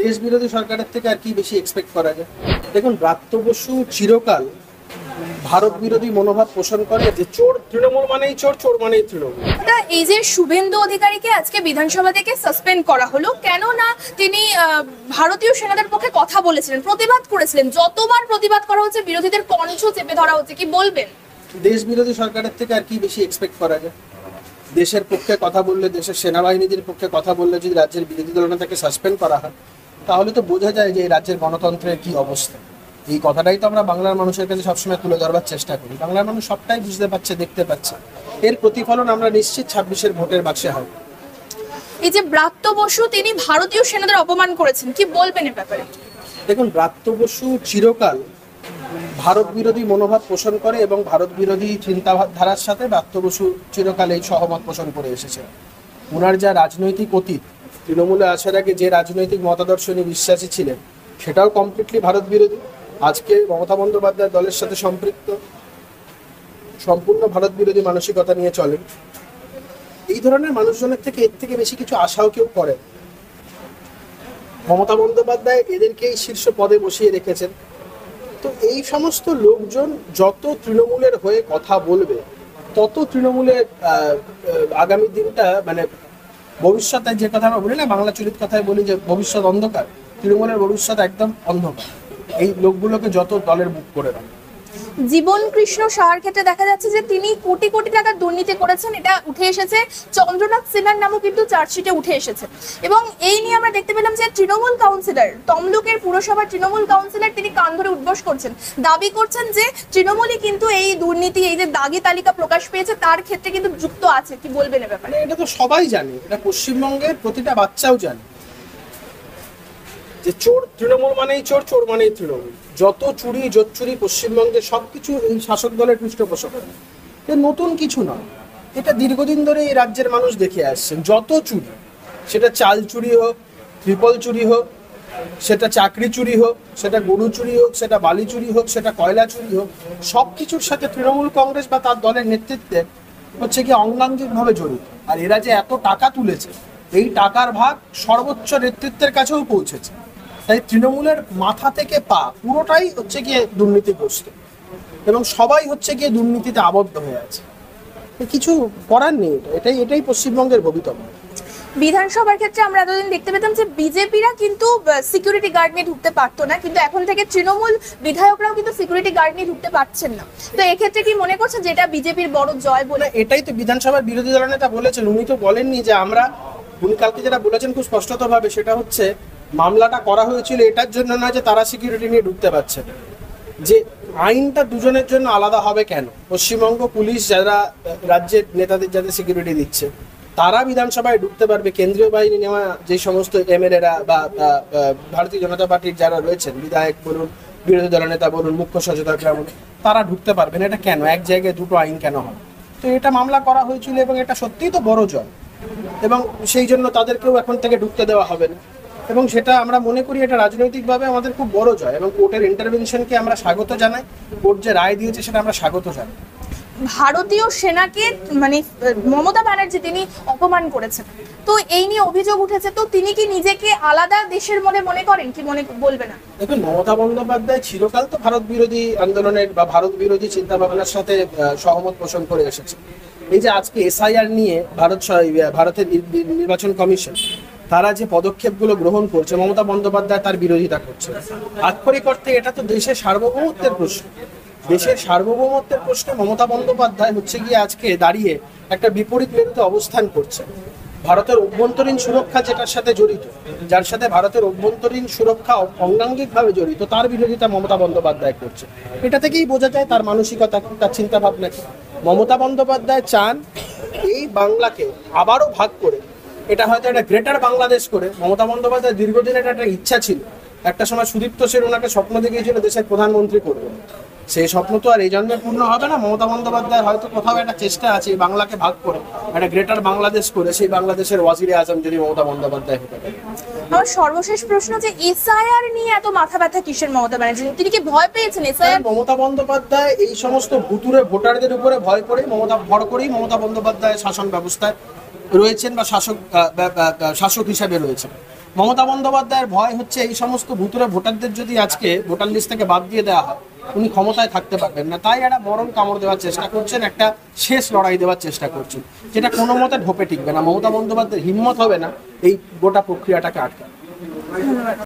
দেশ বিরোধী সরকারের থেকে আর কি বেশি এক্সপেক্ট করা যায়? দেখুন, ব্রাত্য বসু চিরকাল ভারত বিরোধী মনোভাব পোষণ করে, যে চোর তৃণমূল মানেই চোর, চোর মানেই তৃণমূল। এই যে শুভেন্দু অধিকারীকে আজকে বিধানসভা থেকে সাসপেন্ড করা হলো, কেন না তিনি ভারতীয় সেনাদের পক্ষে কথা বলেছিলেন, প্রতিবাদ করেছিলেন। যতবার প্রতিবাদ করা হচ্ছে বিরোধীদের কণ্ঠ চেপে ধরা হচ্ছে, কি বলবেন? দেশ বিরোধী সরকারের থেকে আর কি বেশি এক্সপেক্ট করা যায়? দেশের পক্ষে কথা বললে, দেশের সেনাবাহিনীদের পক্ষে কথা বললে যদি রাজ্যের বিরোধী দলনেতাকে সাসপেন্ড করা হয়, তাহলে তো বোঝা যায় যে এই রাজ্যের গণতন্ত্রের কি অবস্থা। এই কথাটাই তো আমরা বাংলার মানুষের কাছে সবসময় তুলে ধরবার চেষ্টা করি। বাংলার মানুষ সবটাই বুঝতে পারছে, দেখতে পাচ্ছে। এর প্রতিফলন আমরা নিশ্চিত 26-এর ভোটের বাক্সে হয়। এই যে ব্রাত্য বসু তিনি ভারতীয় সেনাদের অপমান করেছেন, কি বলবেন এ ব্যাপারে? দেখুন, ব্রাত্য বসু চিরকাল ভারত বিরোধী মনোভাব পোষণ করে এবং ভারত বিরোধী চিন্তাধারার সাথে ব্রাত্য বসু চিরকাল এই সহমত পোষণ করে এসেছে। ওনার যা রাজনৈতিক অতীত, তৃণমূলে আসার আগে যে রাজনৈতিক মতাদর্শ উনি বিশ্বাসী ছিলেন, সেটাও কমপ্লিটলি ভারত বিরোধী। আজকে মমতা বন্দ্যোপাধ্যায় দলের সাথে সম্পৃক্ত, সম্পূর্ণ ভারত বিরোধী মানসিকতা নিয়ে চলেন। এই ধরনের মানুষজনের থেকে এর থেকে বেশি কিছু আশাও কেউ করে। মমতা বন্দ্যোপাধ্যায় এদেরকেই শীর্ষ পদে বসিয়ে রেখেছেন। তো এই সমস্ত লোকজন যত তৃণমূলের হয়ে কথা বলবে, তত তৃণমূলের আগামী দিনটা, মানে ভবিষ্যতে, যে কথা আমরা বলি না, বাংলা চলিত কথায় বলি যে ভবিষ্যৎ অন্ধকার, তৃণমূলের ভবিষ্যৎ একদম অন্ধকার। এই লোকগুলোকে যত দলের মুখ করে রাখে। জীবন কৃষ্ণ সাহার ক্ষেত্রে দেখা যাচ্ছে যে তিনি কোটি কোটি টাকার দুর্নীতি করেছেন, এটা উঠে এসেছে। চন্দ্রনাথ সিনহার নামও কিন্তু চার্জশিটে উঠে এসেছে। এবং এই নিয়ে আমরা দেখতে পেলাম যে তৃণমূল কাউন্সিলর, তমলুকের পুরসভার তৃণমূল কাউন্সিলর, তিনি কান ধরে উদ্বোস করছেন, দাবি করছেন যে তৃণমূলই কিন্তু এই দুর্নীতি, এই যে দাগি তালিকা প্রকাশ পেয়েছে, তার ক্ষেত্রে কিন্তু যুক্ত আছে। কি বলবেন এ ব্যাপারে? এটা তো সবাই জানে, এটা পশ্চিমবঙ্গের প্রতিটা বাচ্চাও জানে যে চোর তৃণমূল মানেই চোর, চোর মানেই তৃণমূল। যত চুরি জোচ্চুরি পশ্চিমবঙ্গে সবকিছু এই শাসক দলের পৃষ্ঠপোষকতা। এটা নতুন কিছু নয়, এটা দীর্ঘদিন ধরে এই রাজ্যের মানুষ দেখে আসছেন। যত চুরি, সেটা চাল চুরি হোক, ট্রিপল চুরি হোক, সেটা চাকরি চুরি হোক, সেটা গরু চুরি হোক, সেটা বালি চুরি হোক, সেটা কয়লা চুরি হোক, সব কিছুর সাথে তৃণমূল কংগ্রেস বা তার দলের নেতৃত্বে হচ্ছে কি অঙ্গাঙ্গিকভাবে জড়িত। আর এরা যে এত টাকা তুলেছে, এই টাকার ভাগ সর্বোচ্চ নেতৃত্বের কাছেও পৌঁছেছে। তাই তৃণমূলের মাথা থেকে পা পুরোটাই হচ্ছে গিয়ে দুর্নীতিগ্রস্ত, এবং সবাই হচ্ছে গিয়ে দুর্নীতিতে আবদ্ধ হয়ে আছে। কিছু করার নেই, এটাই পশ্চিমবঙ্গের ভবিতব্য। বিধানসভার ক্ষেত্রে আমরা এতদিন দেখতে পেতাম যে বিজেপিরা কিন্তু সিকিউরিটি গার্ড নিয়ে ঢুকতে পারতো না, কিন্তু এখন থেকে তৃণমূল বিধায়করাও কিন্তু সিকিউরিটি গার্ড নিয়ে ঢুকতে পারছেন না। তো এক্ষেত্রে কি মনে করছেন যে এটা বিজেপির বড় জয় বলে? এটাই তো বিধানসভার বিরোধী দলনেতা বলেছেন। উনি তো বলেননি যে উনি কালকে যেটা বলেছেন খুব স্পষ্টতভাবে, সেটা হচ্ছে মামলাটা করা হয়েছিল এটার জন্য না যে তারা সিকিউরিটি নিয়ে ঢুকতে পারছে না। যে আইনটা দুজনের জন্য আলাদা হবে কেন? পশ্চিমবঙ্গ পুলিশ যারা রাজ্যের নেতাদের যাদের সিকিউরিটি দিচ্ছে, তারা বিধানসভায় ঢুকতে পারবে। কেন্দ্রীয় বাহিনী নেওয়া যে সমস্ত এমএলএরা বা ভারতীয় জনতা পার্টির যারা রয়েছেন, বিধায়ক বলুন, বিরোধী দলনেতা বলুন, মুখ্য সচেতকরা বলুন, তারা ঢুকতে পারবেন। এটা কেন? এক জায়গায় দুটো আইন কেন হয়? তো এটা মামলা করা হয়েছিল এবং এটা সত্যিই তো বড় জয়, এবং সেই জন্য তাদেরকেও এখন থেকে ঢুকতে দেওয়া হবে না। এবং সেটা আমরা মনে করি এটা রাজনৈতিকভাবে আমাদের খুব বড় জয়, এবং কোর্টের ইন্টারভেনশনকে আমরা স্বাগত জানাই। কোর্ট যে রায় দিয়েছে সেটা আমরা স্বাগত জানাই। ভারতীয় সেনাকে মানে মমতা ব্যানার্জি তিনি অপমান করেছেন, তো এই নিয়ে অভিযোগ উঠেছে। তো তিনি কি নিজেকে আলাদা দেশের মনে করেন, কি মনে বলবে না? দেখুন, মমতা বন্দ্যোপাধ্যায় চিরকাল তো ভারত বিরোধী আন্দোলনের বা ভারত বিরোধী চিন্তা ভাবনার সাথে সহমত পোষণ করে এসেছে। এই যে আজকে এসআইআর নিয়ে ভারতের নির্বাচন কমিশন তারা যে পদক্ষেপগুলো গ্রহণ করছে, মমতা বন্দ্যোপাধ্যায় তার বিরোধিতা করছে। আক্ষরিক অর্থে এটা তো দেশের সার্বভৌমত্বের প্রশ্ন। দেশের সার্বভৌমত্বের প্রশ্নে মমতা বন্দ্যোপাধ্যায় হচ্ছে গিয়ে আজকে দাঁড়িয়ে একটা বিপরীত মেরুতে অবস্থান করছে। ভারতের অভ্যন্তরীণ সুরক্ষা যেটার সাথে জড়িত, যার সাথে ভারতের অভ্যন্তরীণ সুরক্ষা অঙ্গাঙ্গিকভাবে জড়িত, তার বিরোধিতা মমতা বন্দ্যোপাধ্যায় করছে। এটা থেকেই বোঝা যায় তার মানসিকতা, তার চিন্তা ভাবনা কি। মমতা বন্দ্যোপাধ্যায় চান এই বাংলাকে আবারও ভাগ করে, এটা হয়তো একটা গ্রেটার বাংলাদেশ করে। মমতা বন্দ্যোপাধ্যায় দীর্ঘদিনের একটা ইচ্ছা ছিল, একটা সময় সুদীপ্ত সেন ওনাকে স্বপ্ন দেখিয়েছিল দেশের প্রধানমন্ত্রী করবে। সেই স্বপ্ন তো আর এই জন্মে পূর্ণ হবে না। মমতা বন্দ্যোপাধ্যায় হয়তো কোথাও একটা চেষ্টা আছে এই বাংলাকে ভাগ করে একটা গ্রেটার বাংলাদেশ করে সেই বাংলাদেশের ওয়াজিরে আজম যদি মমতা বন্দ্যোপাধ্যায় হতে পারে। আমার সর্বশেষ প্রশ্ন, যে এসআইআর নিয়ে এত মাথা ব্যথা কিসের মমতা ব্যানার্জি? তিনি কি ভয় পেয়েছেন এসআইআর? মমতা বন্দ্যোপাধ্যায় এই সমস্ত ভুতুরে ভোটারদের উপরে ভর করেই মমতা বন্দ্যোপাধ্যায় শাসন ব্যবস্থায় রয়েছেন বা শাসক হিসাবে রয়েছেন। মমতা বন্দ্যোপাধ্যায়ের ভয় হচ্ছে এই সমস্ত ভুতুরে ভোটারদের যদি আজকে ভোটার লিস্ট থেকে বাদ দিয়ে দেওয়া হয়, উনি ক্ষমতায় থাকতে পারবেন না। তাই একটা মরণ কামড় দেওয়ার চেষ্টা করছেন, একটা শেষ লড়াই দেওয়ার চেষ্টা করছেন, যেটা কোনো মতে ঢোপে টিকবে না। মমতা বন্দ্যোপাধ্যায়ের হিম্মত হবে না এই গোটা প্রক্রিয়াটাকে আটকানো।